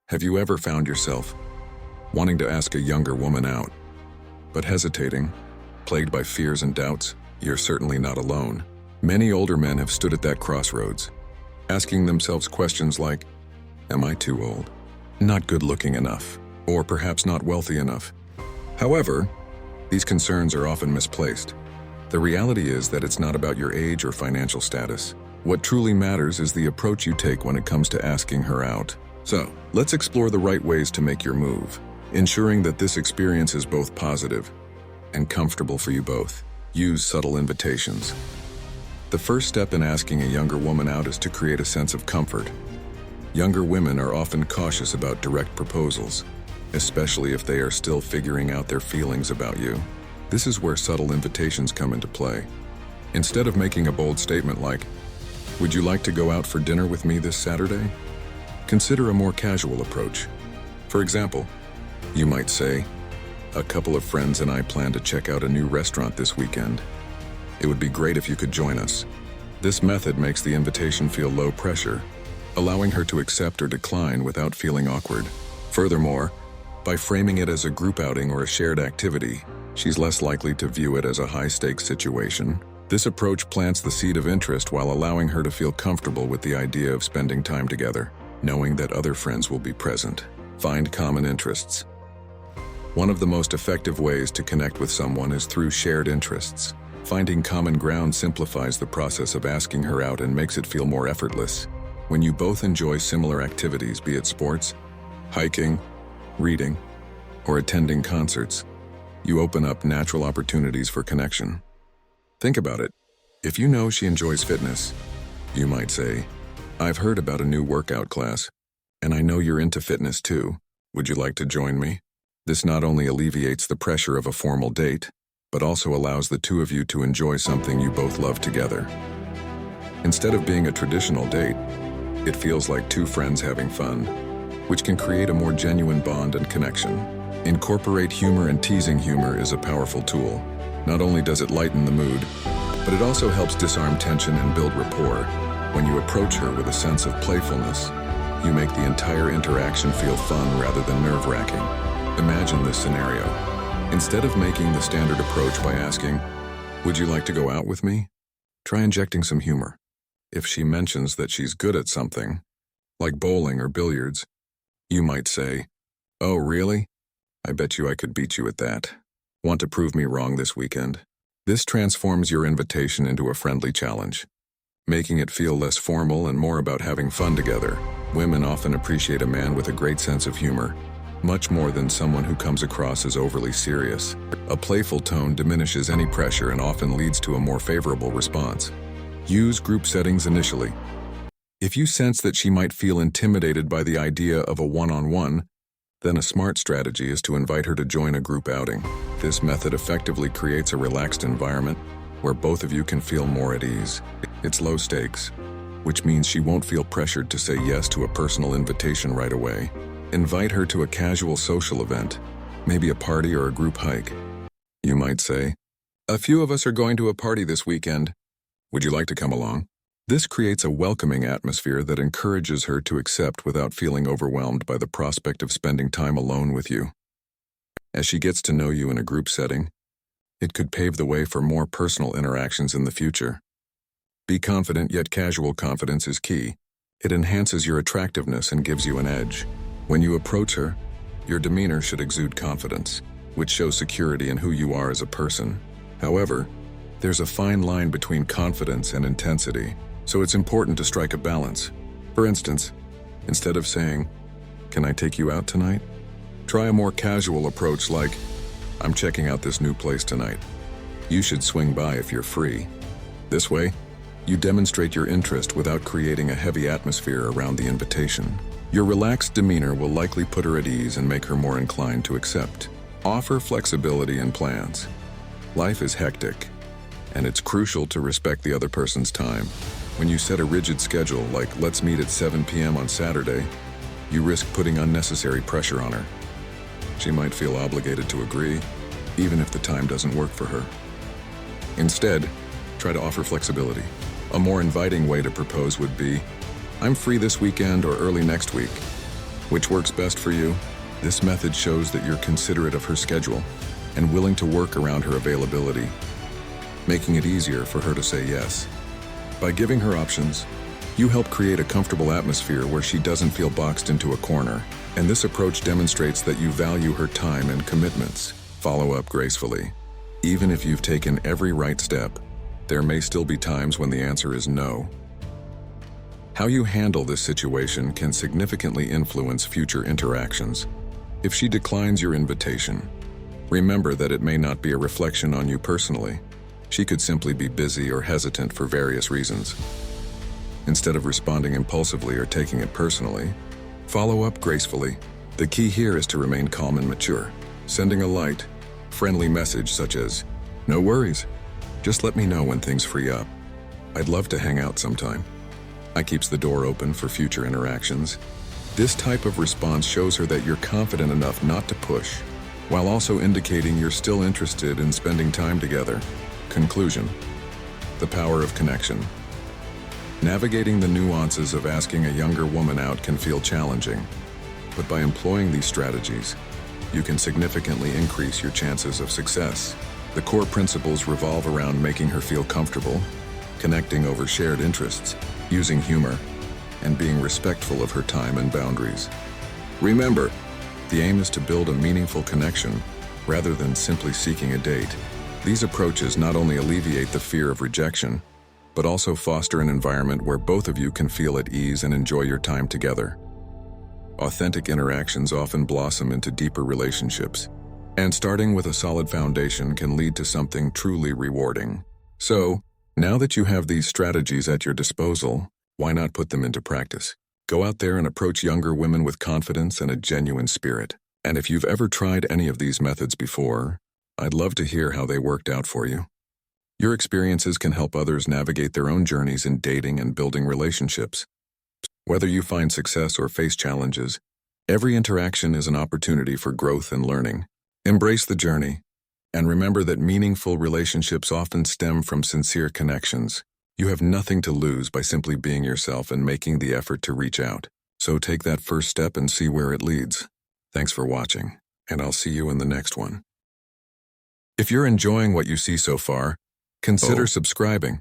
Have you ever found yourself wanting to ask a younger woman out, but hesitating, plagued by fears and doubts? You're certainly not alone. Many older men have stood at that crossroads, asking themselves questions like, am I too old? Not good looking enough? Or perhaps not wealthy enough? However, these concerns are often misplaced. The reality is that it's not about your age or financial status. What truly matters is the approach you take when it comes to asking her out. So, let's explore the right ways to make your move, ensuring that this experience is both positive and comfortable for you both. Use subtle invitations. The first step in asking a younger woman out is to create a sense of comfort. Younger women are often cautious about direct proposals, especially if they are still figuring out their feelings about you. This is where subtle invitations come into play. Instead of making a bold statement like, "Would you like to go out for dinner with me this Saturday?" Consider a more casual approach. For example, you might say, "A couple of friends and I plan to check out a new restaurant this weekend. It would be great if you could join us." This method makes the invitation feel low pressure, allowing her to accept or decline without feeling awkward. Furthermore, by framing it as a group outing or a shared activity, she's less likely to view it as a high-stakes situation. This approach plants the seed of interest while allowing her to feel comfortable with the idea of spending time together, knowing that other friends will be present. Find common interests. One of the most effective ways to connect with someone is through shared interests. Finding common ground simplifies the process of asking her out and makes it feel more effortless. When you both enjoy similar activities, be it sports, hiking, reading, or attending concerts, you open up natural opportunities for connection. Think about it. If you know she enjoys fitness, you might say, "I've heard about a new workout class, and I know you're into fitness too. Would you like to join me?" This not only alleviates the pressure of a formal date, but also allows the two of you to enjoy something you both love together. Instead of being a traditional date, it feels like two friends having fun, which can create a more genuine bond and connection. Incorporate humor, and teasing humor is a powerful tool. Not only does it lighten the mood, but it also helps disarm tension and build rapport. When you approach her with a sense of playfulness, you make the entire interaction feel fun rather than nerve-wracking. Imagine this scenario. Instead of making the standard approach by asking, "Would you like to go out with me?" try injecting some humor. If she mentions that she's good at something, like bowling or billiards, you might say, "Oh, really? I bet you I could beat you at that. Want to prove me wrong this weekend?" This transforms your invitation into a friendly challenge, making it feel less formal and more about having fun together. Women often appreciate a man with a great sense of humor, much more than someone who comes across as overly serious. A playful tone diminishes any pressure and often leads to a more favorable response. Use group settings initially. If you sense that she might feel intimidated by the idea of a one-on-one, then a smart strategy is to invite her to join a group outing. This method effectively creates a relaxed environment where both of you can feel more at ease. It's low stakes, which means she won't feel pressured to say yes to a personal invitation right away. Invite her to a casual social event, maybe a party or a group hike. You might say, "A few of us are going to a party this weekend. Would you like to come along?" This creates a welcoming atmosphere that encourages her to accept without feeling overwhelmed by the prospect of spending time alone with you. As she gets to know you in a group setting, it could pave the way for more personal interactions in the future. Be confident, yet casual confidence is key. It enhances your attractiveness and gives you an edge. When you approach her, your demeanor should exude confidence, which shows security in who you are as a person. However, there's a fine line between confidence and intensity, so it's important to strike a balance. For instance, instead of saying, "Can I take you out tonight?" try a more casual approach like, "I'm checking out this new place tonight. You should swing by if you're free." This way, you demonstrate your interest without creating a heavy atmosphere around the invitation. Your relaxed demeanor will likely put her at ease and make her more inclined to accept. Offer flexibility in plans. Life is hectic, and it's crucial to respect the other person's time. When you set a rigid schedule, like "let's meet at 7 p.m. on Saturday," you risk putting unnecessary pressure on her. She might feel obligated to agree, even if the time doesn't work for her. Instead, try to offer flexibility. A more inviting way to propose would be, "I'm free this weekend or early next week. Which works best for you? This method shows that you're considerate of her schedule and willing to work around her availability, making it easier for her to say yes. By giving her options, you help create a comfortable atmosphere where she doesn't feel boxed into a corner, and this approach demonstrates that you value her time and commitments. Follow up gracefully. Even if you've taken every right step, there may still be times when the answer is no. How you handle this situation can significantly influence future interactions. If she declines your invitation, remember that it may not be a reflection on you personally. She could simply be busy or hesitant for various reasons. Instead of responding impulsively or taking it personally, follow up gracefully. The key here is to remain calm and mature, sending a light, friendly message such as, "No worries, just let me know when things free up. I'd love to hang out sometime." That keeps the door open for future interactions. This type of response shows her that you're confident enough not to push, while also indicating you're still interested in spending time together. Conclusion: the power of connection. Navigating the nuances of asking a younger woman out can feel challenging, but by employing these strategies, you can significantly increase your chances of success. The core principles revolve around making her feel comfortable, connecting over shared interests, using humor, and being respectful of her time and boundaries. Remember, the aim is to build a meaningful connection rather than simply seeking a date. These approaches not only alleviate the fear of rejection, but also foster an environment where both of you can feel at ease and enjoy your time together. Authentic interactions often blossom into deeper relationships, and starting with a solid foundation can lead to something truly rewarding. So, now that you have these strategies at your disposal, why not put them into practice? Go out there and approach younger women with confidence and a genuine spirit. And if you've ever tried any of these methods before, I'd love to hear how they worked out for you. Your experiences can help others navigate their own journeys in dating and building relationships. Whether you find success or face challenges, every interaction is an opportunity for growth and learning. Embrace the journey, and remember that meaningful relationships often stem from sincere connections. You have nothing to lose by simply being yourself and making the effort to reach out. So take that first step and see where it leads. Thanks for watching, and I'll see you in the next one. If you're enjoying what you see so far, consider subscribing.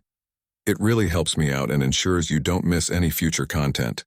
It really helps me out and ensures you don't miss any future content.